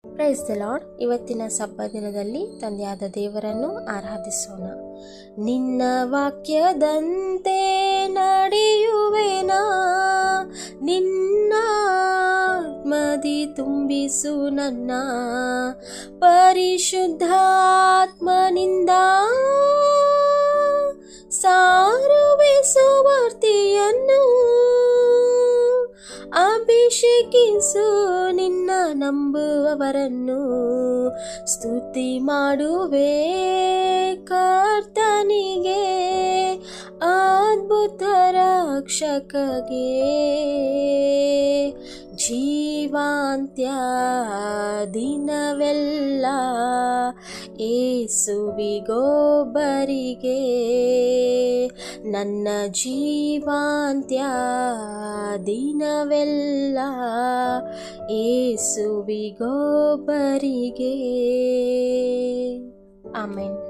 Praise the lord. ಇವತ್ತಿನ ಸಬ್ಬ ದಿನದಲ್ಲಿ ತಂದೆಯಾದ ದೇವರನ್ನು ಆರಾಧಿಸೋಣ. ನಿನ್ನ ವಾಕ್ಯದಂತೆ ನಡೆಯುವೆನಾ, ನಿನ್ನ ಆತ್ಮದಿ ತುಂಬಿಸು ನನ್ನ, ಪರಿಶುದ್ಧಾತ್ಮನಿಂದ ಸಾರುವೆ ಸುವಾರ್ತೆಯನ್ನು, ಅಭಿಷೇಕಿಸು ನಿನ್ನ ನಂಬುವವರನ್ನು, ಸ್ತುತಿ ಮಾಡುವೆ ಕರ್ತನಿಗೆ, ಅದ್ಭುತ ರಕ್ಷಕಗೆ. ಜೀವಾಂತ್ಯ ದಿನವೆಲ್ಲ ಏಸುವಿಗೊಬ್ಬರಿಗೆ, ನನ್ನ ಜೀವಾಂತ್ಯ ದಿನವೆಲ್ಲ ಏಸುವಿಗೊಬ್ಬರಿಗೆ. ಆಮೆನ್.